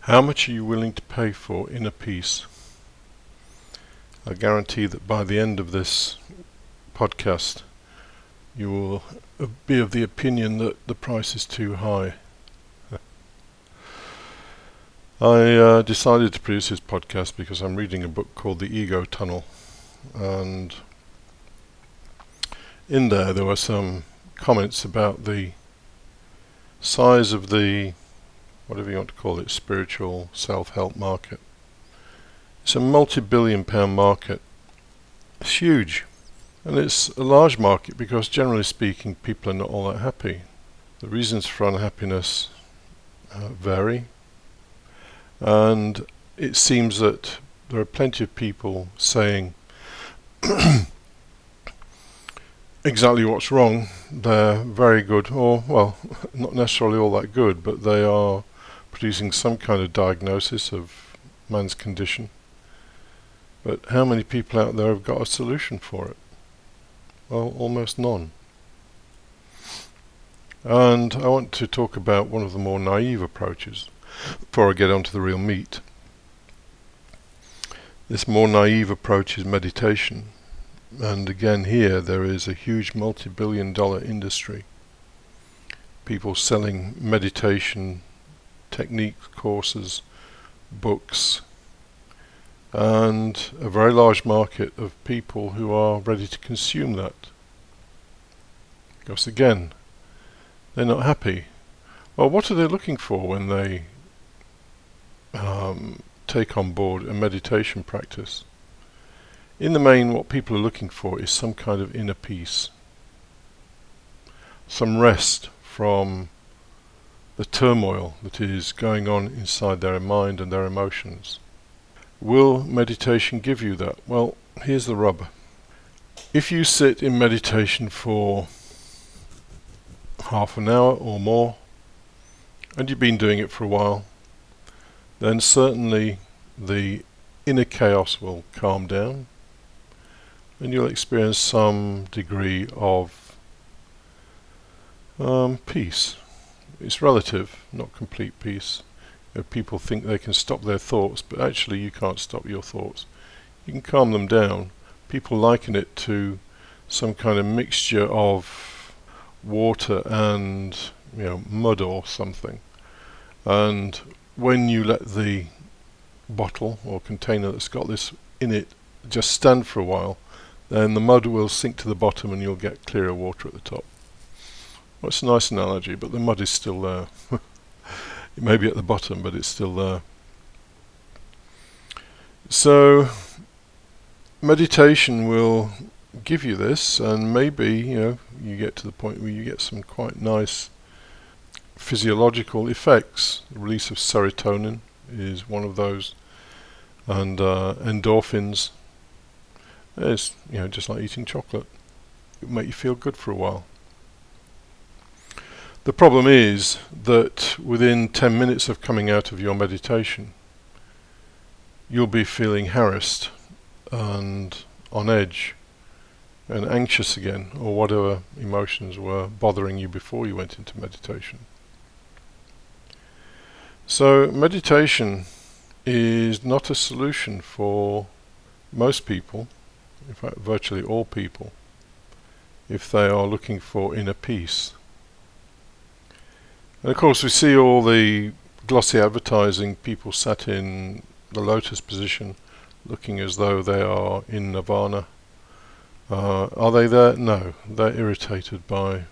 How much are you willing to pay for inner peace? I guarantee that by the end of this podcast, you will be of the opinion that the price is too high. I decided to produce this podcast because I'm reading a book called The Ego Tunnel, and in there were some comments about the size of the, whatever you want to call it, spiritual self-help market. It's a multi-billion pound market. It's huge. And it's a large market because, generally speaking, people are not all that happy. The reasons for unhappiness vary. And it seems that there are plenty of people saying exactly what's wrong. They're very good, or, well, not necessarily all that good, but they are producing some kind of diagnosis of man's condition. But how many people out there have got a solution for it? Well, almost none. And I want to talk about one of the more naive approaches before I get on to the real meat. This more naive approach is meditation. And again, here there is a huge multi-billion-dollar industry. People selling meditation technique courses, books, and a very large market of people who are ready to consume that. Because again, they're not happy. Well, what are they looking for when they take on board a meditation practice? In the main, what people are looking for is some kind of inner peace, some rest from the turmoil that is going on inside their mind and their emotions. Will meditation give you that? Well, here's the rub. If you sit in meditation for half an hour or more, and you've been doing it for a while, then certainly the inner chaos will calm down, and you'll experience some degree of peace. It's relative, not complete peace. People think they can stop their thoughts, but actually you can't stop your thoughts. You can calm them down. People liken it to some kind of mixture of water and mud or something. And when you let the bottle or container that's got this in it just stand for a while, then the mud will sink to the bottom and you'll get clearer water at the top. Well, it's a nice analogy, but the mud is still there. It may be at the bottom, but it's still there. So meditation will give you this, and maybe you get to the point where you get some quite nice physiological effects. The release of serotonin is one of those, and endorphins. It's just like eating chocolate. It will make you feel good for a while. The problem is that within 10 minutes of coming out of your meditation, you'll be feeling harassed and on edge and anxious again, or whatever emotions were bothering you before you went into meditation. So meditation is not a solution for most people, in fact virtually all people, if they are looking for inner peace. And of course we see all the glossy advertising, people sat in the lotus position looking as though they are in nirvana. Are they there? No, they're irritated by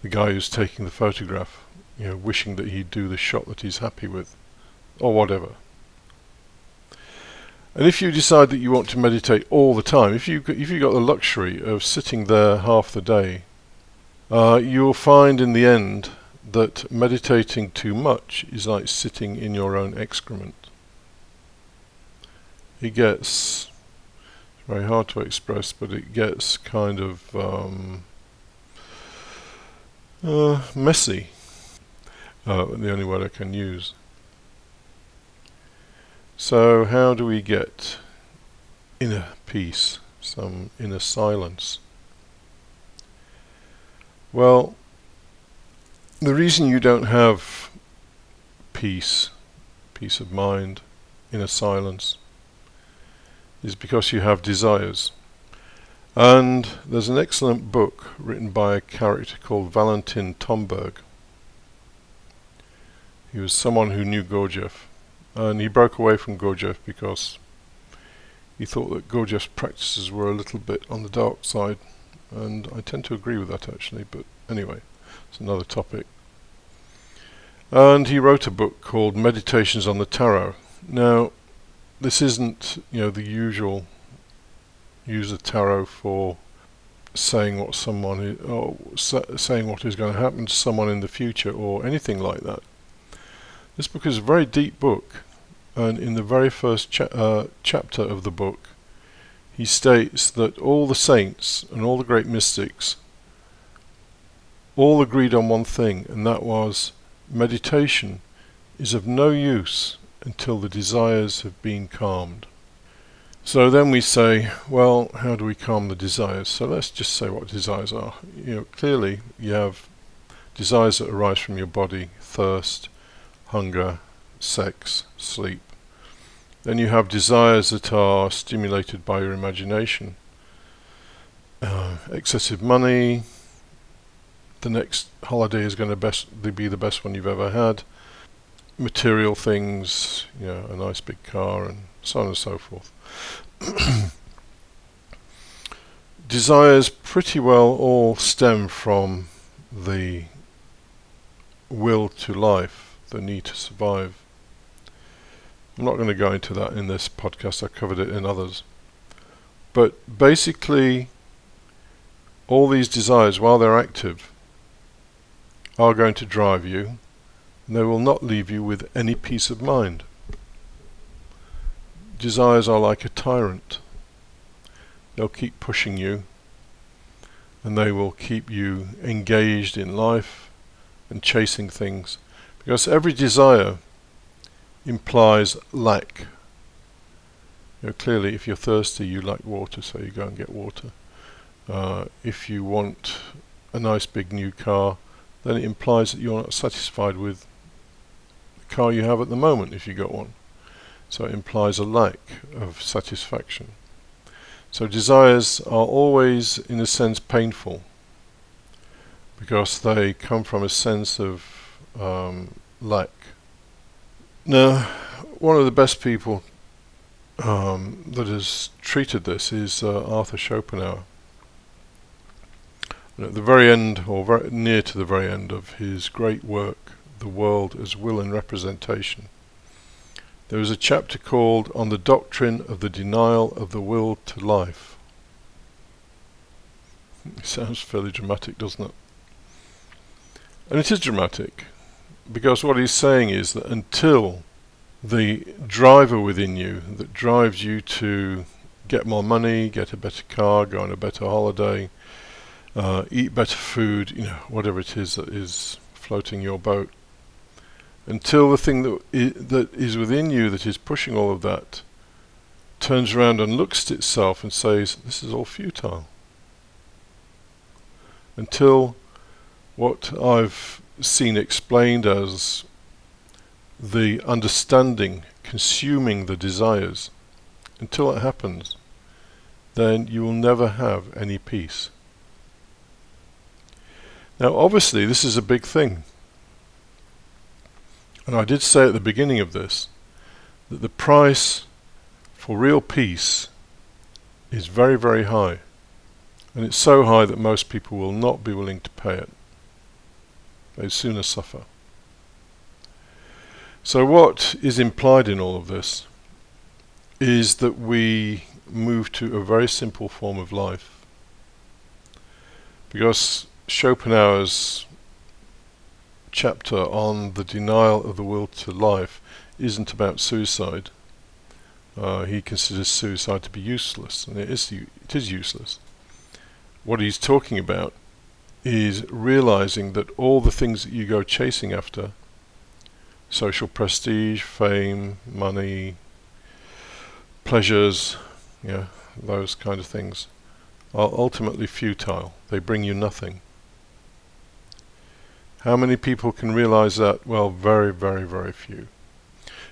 the guy who's taking the photograph, wishing that he'd do the shot that he's happy with, or whatever. And if you decide that you want to meditate all the time, if you've got the luxury of sitting there half the day, you'll find in the end that meditating too much is like sitting in your own excrement. It gets very hard to express, but it gets kind of messy. The only word I can use. So how do we get inner peace, some inner silence? Well, the reason you don't have peace peace of mind, inner silence, is because you have desires. And there's an excellent book written by a character called Valentin Tomberg. He was someone who knew Gurdjieff, and he broke away from Gurdjieff because he thought that Gurdjieff's practices were a little bit on the dark side, and I tend to agree with that actually, but anyway, it's another topic. And he wrote a book called Meditations on the Tarot. Now, this isn't, the usual use the tarot for saying what someone is, or saying what is going to happen to someone in the future or anything like that. This book is a very deep book, and in the very first chapter of the book, he states that all the saints and all the great mystics all agreed on one thing, and that was meditation is of no use until the desires have been calmed. So then we say, well, how do we calm the desires? So let's just say what desires are. Clearly you have desires that arise from your body: thirst, hunger, sex, sleep. Then you have desires that are stimulated by your imagination. Excessive money, the next holiday is going to be the best one you've ever had. Material things, a nice big car, and so on and so forth. Desires pretty well all stem from the will to life, the need to survive. I'm not going to go into that in this podcast, I covered it in others. But basically, all these desires, while they're active, are going to drive you, and they will not leave you with any peace of mind. Desires are like a tyrant. They'll keep pushing you, and they will keep you engaged in life and chasing things, because every desire implies lack. Clearly, if you're thirsty, you lack water, so you go and get water. If you want a nice big new car, then it implies that you're not satisfied with the car you have at the moment if you got one. So it implies a lack of satisfaction. So desires are always, in a sense, painful, because they come from a sense of lack. Now, one of the best people that has treated this is Arthur Schopenhauer. And at the very end, or very near to the very end of his great work, The World as Will and Representation, there is a chapter called On the Doctrine of the Denial of the Will to Life. It sounds fairly dramatic, doesn't it? And it is dramatic, because what he's saying is that until the driver within you that drives you to get more money, get a better car, go on a better holiday, eat better food, whatever it is that is floating your boat, until the thing that is within you that is pushing all of that turns around and looks at itself and says, this is all futile. Until what I've seen explained as the understanding consuming the desires, until it happens, then you will never have any peace. Now obviously this is a big thing. And I did say at the beginning of this that the price for real peace is very, very high. And it's so high that most people will not be willing to pay it. They'd sooner suffer. So what is implied in all of this is that we move to a very simple form of life. Because Schopenhauer's chapter on the denial of the will to life isn't about suicide. He considers suicide to be useless, and it is useless. What he's talking about is realizing that all the things that you go chasing after, social prestige, fame, money, pleasures, those kind of things, are ultimately futile. They bring you nothing. How many people can realize that? Well, very, very, very few.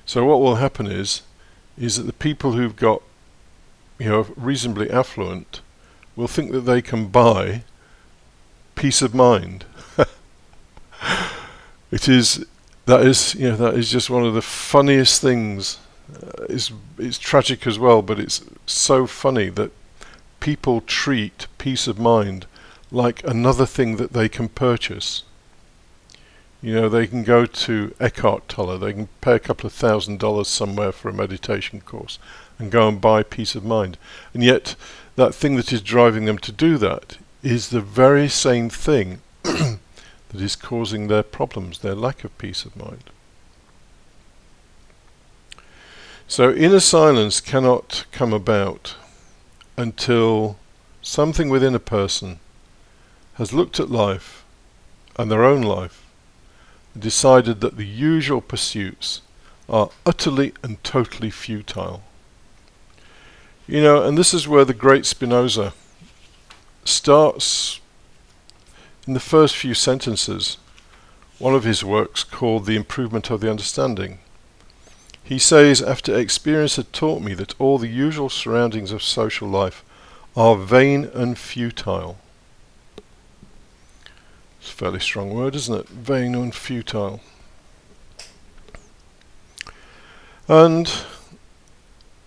So what will happen is that the people who've got, reasonably affluent will think that they can buy peace of mind. That is just one of the funniest things. It's tragic as well, but it's so funny that people treat peace of mind like another thing that they can purchase. They can go to Eckhart Tolle, they can pay a couple of $1,000 somewhere for a meditation course and go and buy peace of mind. And yet, that thing that is driving them to do that is the very same thing that is causing their problems, their lack of peace of mind. So inner silence cannot come about until something within a person has looked at life and their own life and decided that the usual pursuits are utterly and totally futile. And this is where the great Spinoza starts in the first few sentences, one of his works called The Improvement of the Understanding. He says, after experience had taught me that all the usual surroundings of social life are vain and futile. It's a fairly strong word, isn't it? Vain and futile. And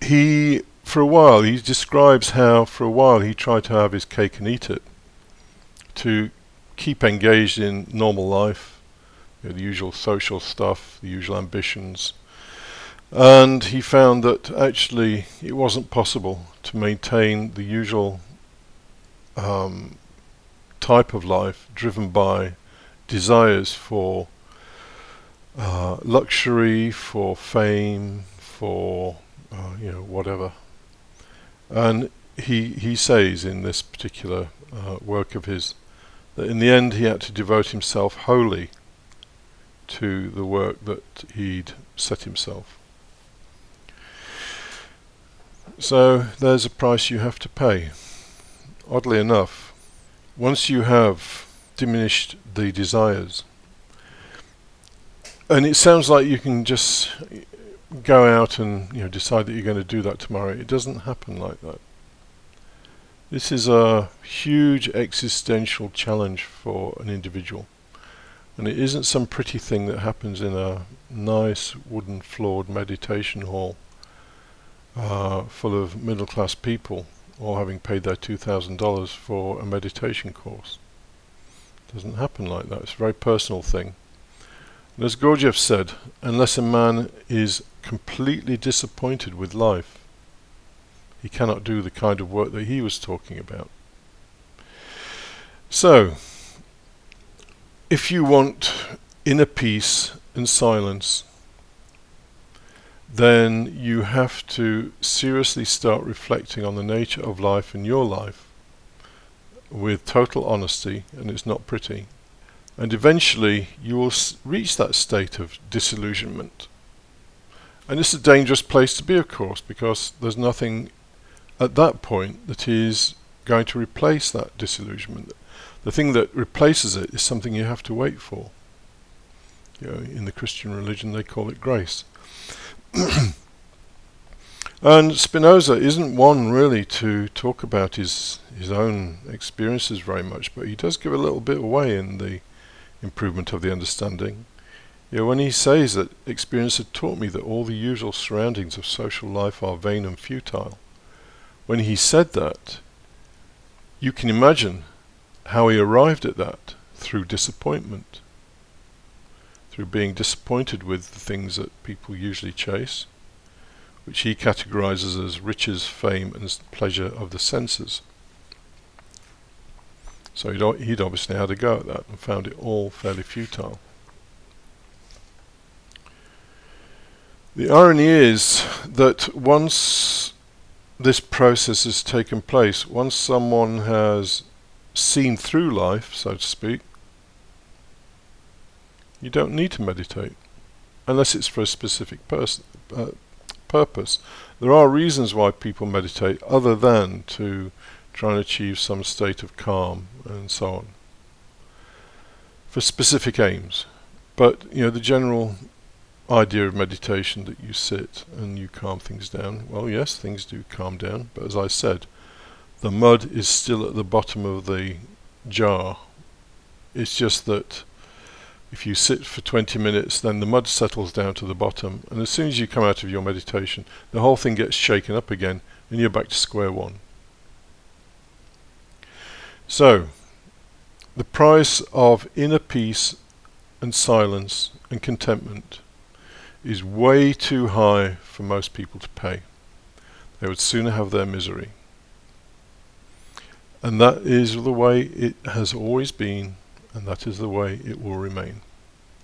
he describes how for a while he tried to have his cake and eat it, to keep engaged in normal life, the usual social stuff, the usual ambitions. And he found that actually it wasn't possible to maintain the usual type of life driven by desires for luxury, for fame, for whatever. And he says in this particular work of his that in the end he had to devote himself wholly to the work that he'd set himself. So there's a price you have to pay. Oddly enough, once you have diminished the desires, and it sounds like you can just go out and decide that you're going to do that tomorrow. It doesn't happen like that. This is a huge existential challenge for an individual, and it isn't some pretty thing that happens in a nice wooden floored meditation hall full of middle class people, all having paid their $2,000 for a meditation course. It doesn't happen like that. It's a very personal thing. And as Gurdjieff said, unless a man is completely disappointed with life, he cannot do the kind of work that he was talking about. So, if you want inner peace and silence, then you have to seriously start reflecting on the nature of life in your life with total honesty, and it's not pretty. And eventually you will reach that state of disillusionment. And it's a dangerous place to be, of course, because there's nothing at that point that is going to replace that disillusionment. The thing that replaces it is something you have to wait for. In the Christian religion they call it grace. And Spinoza isn't one really to talk about his own experiences very much, but he does give a little bit away in the Improvement of the Understanding. When he says that experience had taught me that all the usual surroundings of social life are vain and futile, when he said that, you can imagine how he arrived at that through disappointment, through being disappointed with the things that people usually chase, which he categorizes as riches, fame, and pleasure of the senses. So he'd obviously had a go at that and found it all fairly futile. The irony is that once this process has taken place, once someone has seen through life, so to speak, you don't need to meditate, unless it's for a specific purpose. There are reasons why people meditate other than to try and achieve some state of calm and so on, for specific aims. But the general idea of meditation that you sit and you calm things down. Well, yes, things do calm down, but as I said, the mud is still at the bottom of the jar. It's just that if you sit for 20 minutes, then the mud settles down to the bottom, and as soon as you come out of your meditation, the whole thing gets shaken up again, and you're back to square one. So, the price of inner peace and silence and contentment is way too high for most people to pay. They would sooner have their misery. And that is the way it has always been, and that is the way it will remain.